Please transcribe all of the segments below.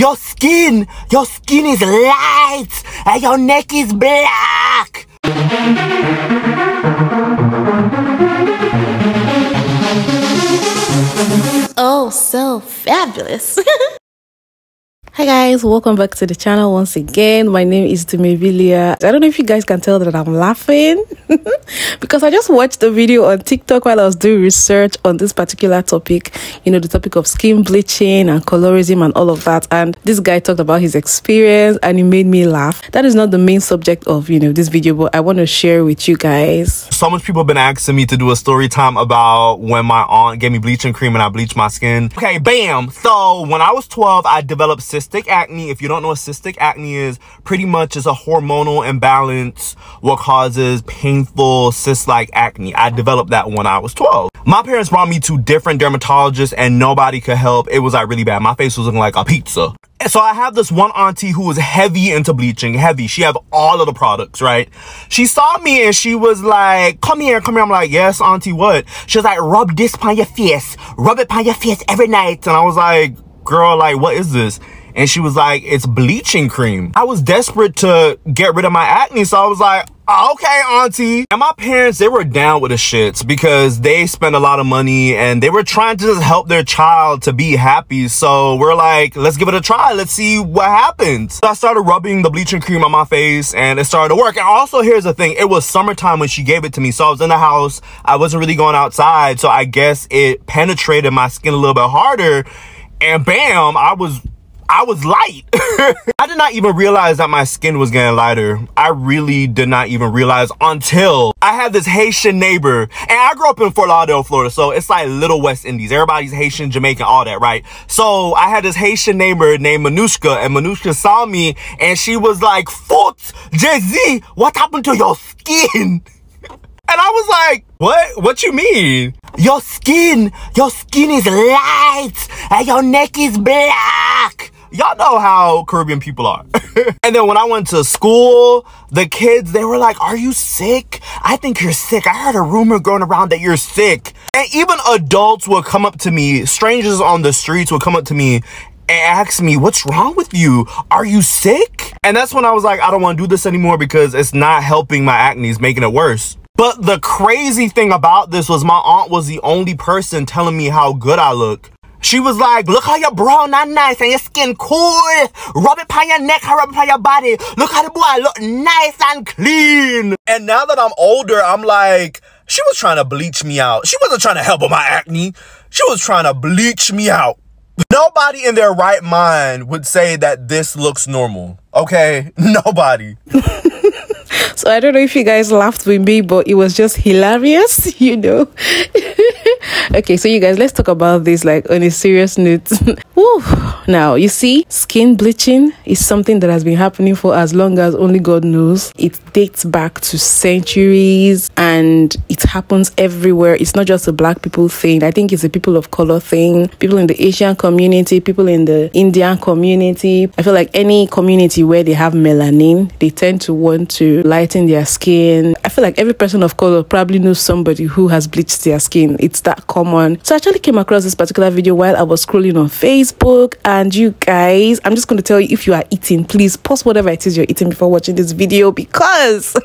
Your skin is light and your neck is black. Oh, so fabulous. Hi guys, welcome back to the channel once again. My name is Dumevilia. I don't know if you guys can tell that I'm laughing because I just watched a video on TikTok while I was doing research on this particular topic, you know, the topic of skin bleaching and colorism and all of that, and this guy talked about his experience and it made me laugh. That is not the main subject of, you know, this video, but I want to share with you guys. So much people have been asking me to do a story time about when my aunt gave me bleaching cream and I bleached my skin. Okay, bam. So when I was 12, I developed cystic acne. If you don't know what cystic acne is, pretty much it's a hormonal imbalance what causes painful cyst-like acne. I developed that when I was 12. My parents brought me to different dermatologists and nobody could help. It was like really bad. My face was looking like a pizza. So I have this one auntie who was heavy into bleaching, heavy. She had all of the products, right? She saw me and she was like, come here, come here. I'm like, yes, auntie, what? She was like, rub this on your face. Rub it on your face every night. And I was like, girl, like, what is this? And she was like, it's bleaching cream. I was desperate to get rid of my acne. So I was like, okay, auntie. And my parents, they were down with the shits because they spent a lot of money and they were trying to just help their child to be happy. So we're like, let's give it a try. Let's see what happens. So I started rubbing the bleaching cream on my face and it started to work. And also, here's the thing. It was summertime when she gave it to me. So I was in the house. I wasn't really going outside. So I guess it penetrated my skin a little bit harder. And bam, I was light. I did not even realize that my skin was getting lighter. I really did not even realize until I had this Haitian neighbor. And I grew up in Fort Lauderdale, Florida. So it's like Little West Indies. Everybody's Haitian, Jamaican, all that, right? So I had this Haitian neighbor named Manushka. And Manushka saw me and she was like, Foot, Jay-Z, what happened to your skin? And I was like, what you mean? Your skin is light and your neck is black. Y'all know how Caribbean people are. And then when I went to school, the kids, they were like, are you sick? I think you're sick. I heard a rumor going around that you're sick. And even adults would come up to me, strangers on the streets would come up to me and ask me, what's wrong with you? Are you sick? And that's when I was like, I don't want to do this anymore because it's not helping my acne, it's making it worse. But the crazy thing about this was my aunt was the only person telling me how good I look. She was like, look how your brown and nice and your skin cool. Rub it on your neck, rub it on your body. Look how the boy look nice and clean. And now that I'm older, I'm like, she was trying to bleach me out. She wasn't trying to help with my acne. She was trying to bleach me out. Nobody in their right mind would say that this looks normal. Okay? Nobody. So I don't know if you guys laughed with me, but it was just hilarious, you know. Okay, so you guys, let's talk about this like on a serious note. Woo. Now, you see, skin bleaching is something that has been happening for as long as only God knows. It dates back to centuries and it happens everywhere. It's not just a black people thing. I think it's a people of color thing. People in the Asian community, people in the Indian community. I feel like any community where they have melanin, they tend to want to lighten their skin. I feel like every person of color probably knows somebody who has bleached their skin. It's that common. So I actually came across this particular video while I was scrolling on Facebook, and you guys, I'm just going to tell you, if you are eating, please pause whatever it is you're eating before watching this video because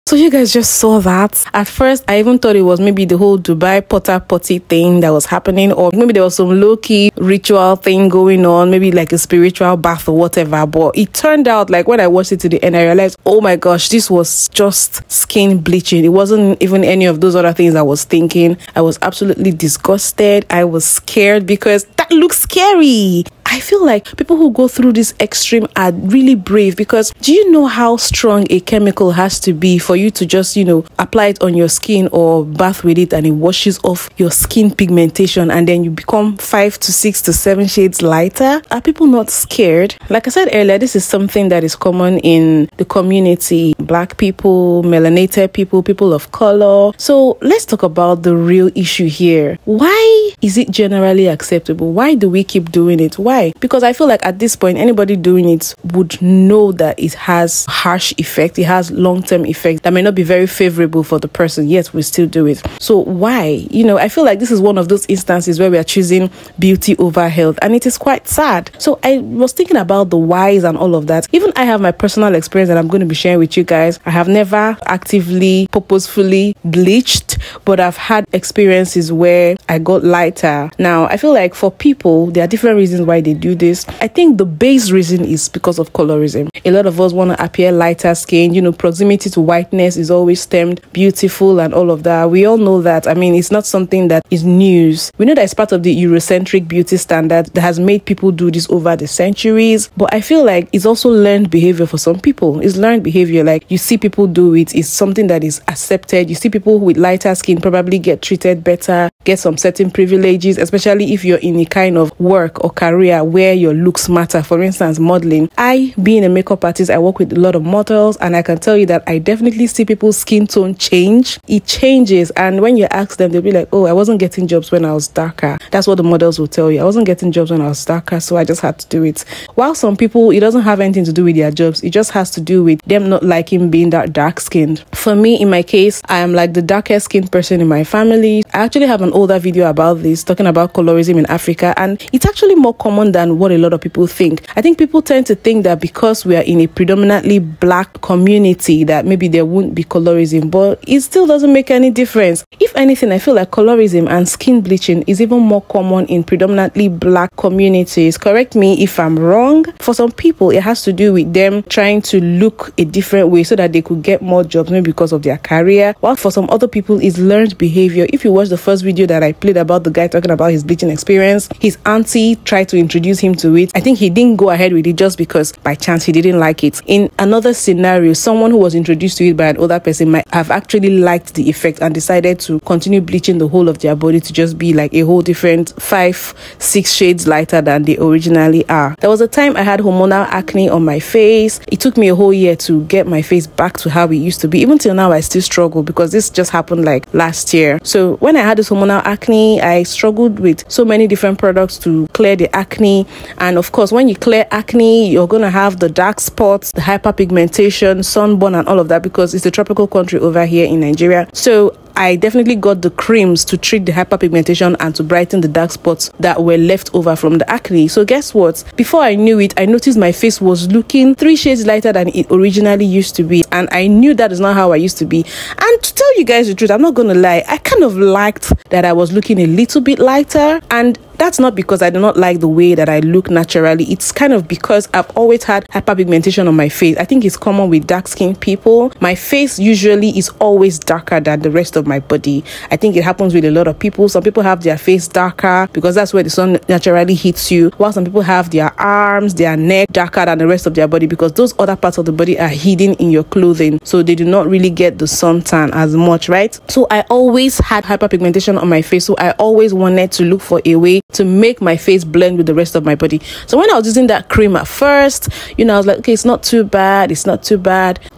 so you guys just saw that. At first, I even thought it was maybe the whole Dubai Potter Potty thing that was happening, or maybe there was some low-key ritual thing going on, maybe like a spiritual bath or whatever. But it turned out, like when I watched it to the end, I realized, oh my gosh, this was just skin bleaching. It wasn't even any of those other things I was thinking. I was absolutely disgusted. I was scared because that looks scary. I feel like people who go through this extreme are really brave, because do you know how strong a chemical has to be for you to just, you know, apply it on your skin or bath with it and it washes off your skin pigmentation and then you become 5 to 6 to 7 shades lighter? Are people not scared? Like I said earlier, this is something that is common in the community. Black people, melanated people, people of color. So let's talk about the real issue here. Why is it generally acceptable? Why do we keep doing it? Why Why? Because I feel like at this point, anybody doing it would know that it has harsh effect. It has long-term effect that may not be very favorable for the person, yet we still do it. So why? I feel like this is one of those instances where we are choosing beauty over health, and it is quite sad. So I was thinking about the whys and all of that. Even I have my personal experience that I'm going to be sharing with you guys. I have never actively, purposefully bleached, but I've had experiences where I got lighter. Now, I feel like for people, there are different reasons why they do this. I think the base reason is because of colorism. A lot of us want to appear lighter skin. Proximity to whiteness is always termed beautiful and all of that. We all know that. I mean, it's not something that is news. We know that it's part of the Eurocentric beauty standard that has made people do this over the centuries. But I feel like it's also learned behavior for some people. It's learned behavior. Like, you see people do it. It's something that is accepted. You see people with lighter skin probably get treated better, get some certain privileges, especially if you're in a kind of work or career where your looks matter. For instance, modeling. I, being a makeup artist, I work with a lot of models, and I can tell you that I definitely see people's skin tone change. It changes, and when you ask them, they'll be like, oh, I wasn't getting jobs when I was darker. That's what the models will tell you. I wasn't getting jobs when I was darker, so I just had to do it. While some people, it doesn't have anything to do with their jobs. It just has to do with them not liking being that dark skinned. For me, in my case, I am like the darkest skinned person in my family. I actually have an older video about this, talking about colorism in Africa, and it's actually more common than what a lot of people think. I think people tend to think that because we are in a predominantly black community that maybe there won't be colorism, but it still doesn't make any difference. If anything, I feel like colorism and skin bleaching is even more common in predominantly black communities. Correct me if I'm wrong. For some people, it has to do with them trying to look a different way so that they could get more jobs, maybe because of their career. While for some other people, it's learned behavior. If you watch the first video that I played about the guy talking about his bleaching experience, his auntie tried to introduce him to it. I think he didn't go ahead with it just because by chance he didn't like it. In another scenario, someone who was introduced to it by an older person might have actually liked the effect and decided to continue bleaching the whole of their body to just be like a whole different 5-6 shades lighter than they originally are. There was a time I had hormonal acne on my face. It took me a whole year to get my face back to how it used to be. Even till now, I still struggle because this just happened like last year. So when I had this hormonal acne, I struggled with so many different products to clear the acne. And of course, when you clear acne, you're going to have the dark spots, the hyperpigmentation, sunburn and all of that because it's a tropical country over here in Nigeria. So I definitely got the creams to treat the hyperpigmentation and to brighten the dark spots that were left over from the acne. So guess what? Before I knew it, I noticed my face was looking 3 shades lighter than it originally used to be. And I knew that is not how I used to be. And to tell you guys the truth, I'm not going to lie, I kind of liked that I was looking a little bit lighter. And that's not because I do not like the way that I look naturally. It's kind of because I've always had hyperpigmentation on my face. I think it's common with dark-skinned people. My face usually is always darker than the rest of my body. I think it happens with a lot of people. Some people have their face darker because that's where the sun naturally hits you, while some people have their arms, their neck darker than the rest of their body because those other parts of the body are hidden in your clothing, so they do not really get the suntan as much, right? So I always had hyperpigmentation on my face, so I always wanted to look for a way to make my face blend with the rest of my body. So when I was using that cream at first, I was like, okay, it's not too bad.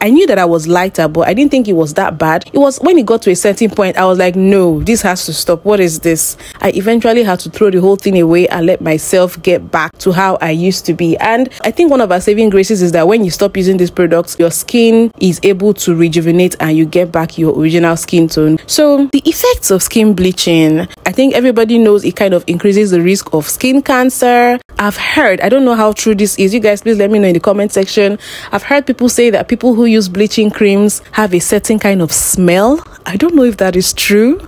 I knew that I was lighter, but I didn't think it was that bad. It was when it got to a certain point, I was like, no, this has to stop. What is this? I eventually had to throw the whole thing away and let myself get back to how I used to be. And I think one of our saving graces is that when you stop using these products, your skin is able to rejuvenate and you get back your original skin tone. So the effects of skin bleaching, I think everybody knows it kind of increases the risk of skin cancer. I've heard, I don't know how true this is. You guys, please let me know in the comment section. I've heard people say that people who use bleaching creams have a certain kind of smell. I don't know if that is true.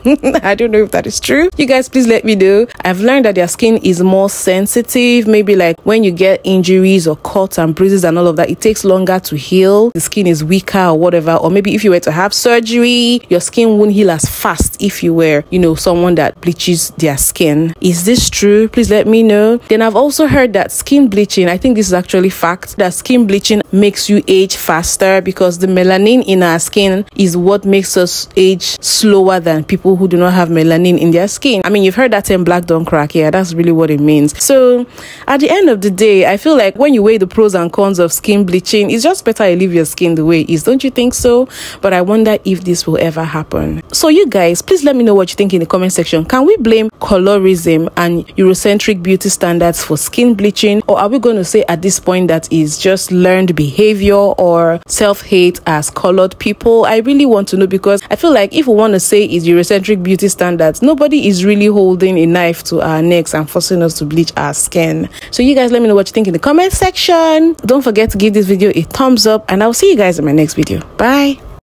I don't know if that is true. You guys, please let me know. I've learned that their skin is more sensitive. Maybe like when you get injuries or cuts and bruises and all of that, it takes longer to heal. The skin is weaker or whatever. Or maybe if you were to have surgery, your skin won't heal as fast if you were, someone that bleaches their skin. Is this true? Please let me know. Then I've also heard that skin bleaching, I think this is actually fact, that skin bleaching makes you age faster because the melanin in our skin is what makes us age slower than people who do not have melanin in their skin. I mean, you've heard that term black don't crack. Yeah, that's really what it means. So at the end of the day, I feel like when you weigh the pros and cons of skin bleaching, it's just better you leave your skin the way it is. Don't you think so? But I wonder if this will ever happen. So you guys, please let me know what you think in the comment section. Can we blame colorism and Eurocentric beauty standards for skin bleaching, or are we going to say at this point that is just learned behavior or self-hate as colored people? I really want to know, because I feel like if we want to say it's Eurocentric beauty standards, nobody is really holding a knife to our necks and forcing us to bleach our skin. So you guys, let me know what you think in the comment section. Don't forget to give this video a thumbs up, and I'll see you guys in my next video. Bye.